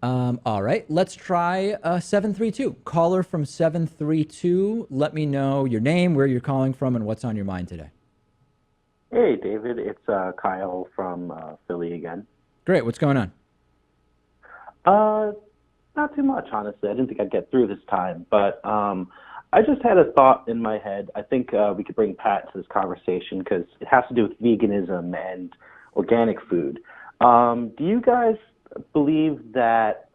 All right, let's try 732. Caller from 732. Let me know your name, where you're calling from, and what's on your mind today. Hey, David, it's Kyle from Philly again. Great. What's going on? Uh, Not too much, honestly. I didn't think I'd get through this time, but I just had a thought in my head. I think we could bring Pat to this conversation because it has to do with veganism and organic food. Do you guys believe that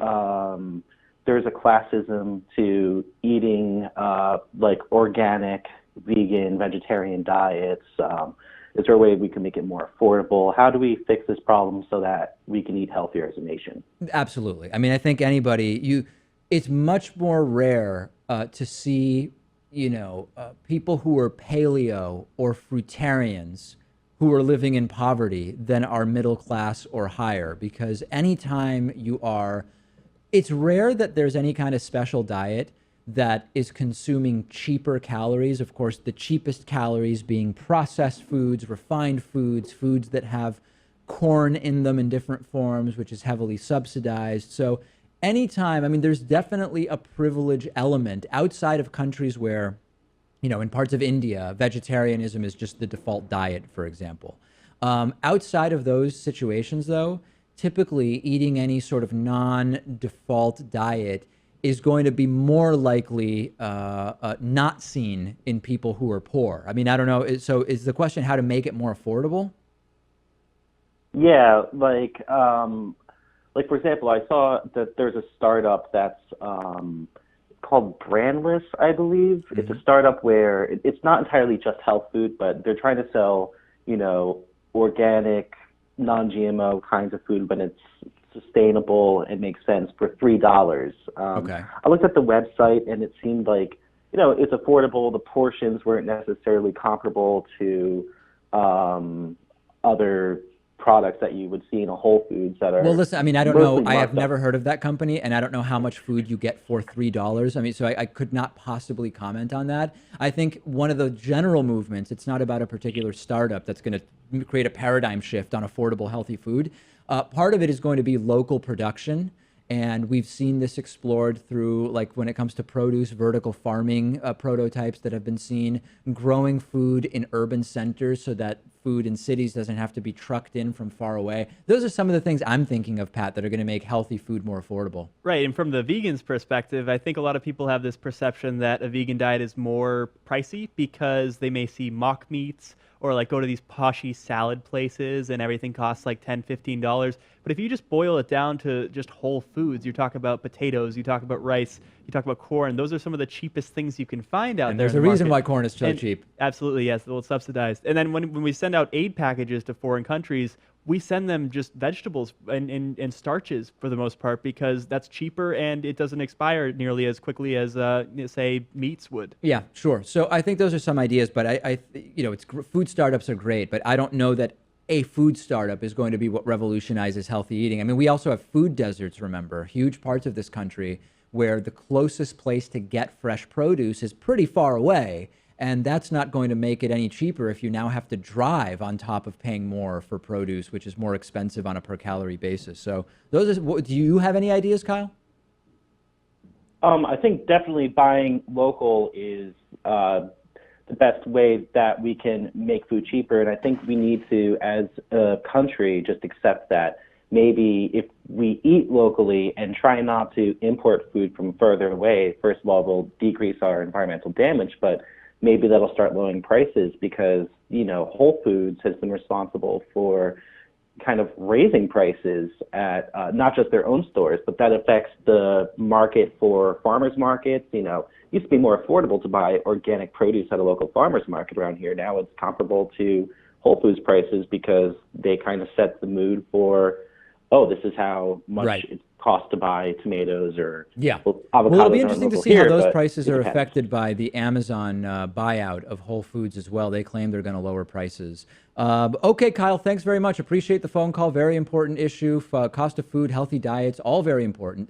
there's a classism to eating like organic, vegan, vegetarian diets? Is there a way we can make it more affordable? How do we fix this problem so that we can eat healthier as a nation? Absolutely. I mean, I think it's much more rare to see, people who are paleo or fruitarians who are living in poverty than are middle class or higher. Because anytime it's rare that there's any kind of special diet that is consuming cheaper calories. Of course, the cheapest calories being processed foods, refined foods, foods that have corn in them in different forms, which is heavily subsidized. So anytime, I mean, there's definitely a privilege element outside of countries where, in parts of India, vegetarianism is just the default diet, for example. Outside of those situations, though, typically eating any sort of non-default diet is going to be more likely not seen in people who are poor. I mean, I don't know. So is the question how to make it more affordable? Yeah, like for example, I saw that there's a startup that's called Brandless, I believe. It's a startup where it's not entirely just health food, but they're trying to sell, organic, non-GMO kinds of food, but it's sustainable and makes sense for $3. Okay. I looked at the website and it seemed like, it's affordable. The portions weren't necessarily comparable to other products that you would see in a Whole Foods that Well, are listen, I mean, I don't know. mostly I have marked up. never heard of that company, and I don't know how much food you get for $3. I mean, so I could not possibly comment on that. I think one of the general movements, it's not about a particular startup that's going to create a paradigm shift on affordable, healthy food. Part of it is going to be local production. And we've seen this explored through, like, when it comes to produce, vertical farming prototypes that have been seen, growing food in urban centers so that food in cities doesn't have to be trucked in from far away. Those are some of the things I'm thinking of, Pat, that are going to make healthy food more affordable. Right. And from the vegan's perspective, I think a lot of people have this perception that a vegan diet is more pricey because they may see mock meats or like go to these poshy salad places and everything costs like $10, $15. But if you just boil it down to just whole foods, you talk about potatoes, you talk about rice, you talk about corn, those are some of the cheapest things you can find out And there there's in a the reason market. why corn is so And cheap. absolutely, yes, well, it's subsidized. And then when we send out aid packages to foreign countries, we send them just vegetables and starches for the most part because that's cheaper and it doesn't expire nearly as quickly as, say, meats would. Yeah, sure. So I think those are some ideas, but food startups are great, but I don't know that a food startup is going to be what revolutionizes healthy eating. I mean, we also have food deserts, remember, huge parts of this country where the closest place to get fresh produce is pretty far away. And that's not going to make it any cheaper if you now have to drive on top of paying more for produce, which is more expensive on a per calorie basis. So do you have any ideas, Kyle? I think definitely buying local is the best way that we can make food cheaper. And I think we need to, as a country, just accept that maybe if we eat locally and try not to import food from further away, first of all, we'll decrease our environmental damage, but maybe that'll start lowering prices because, Whole Foods has been responsible for kind of raising prices at not just their own stores, but that affects the market for farmers markets. It used to be more affordable to buy organic produce at a local farmers market around here. Now it's comparable to Whole Foods prices because they kind of set the mood for, oh, this is how much Right. it costs to buy tomatoes or Yeah. Well, avocados it'll be aren't interesting to local see how here, those but prices it are depends. affected by the Amazon buyout of Whole Foods as well. They claim they're going to lower prices. Okay, Kyle, thanks very much. Appreciate the phone call. Very important issue. Cost of food, healthy diets, all very important.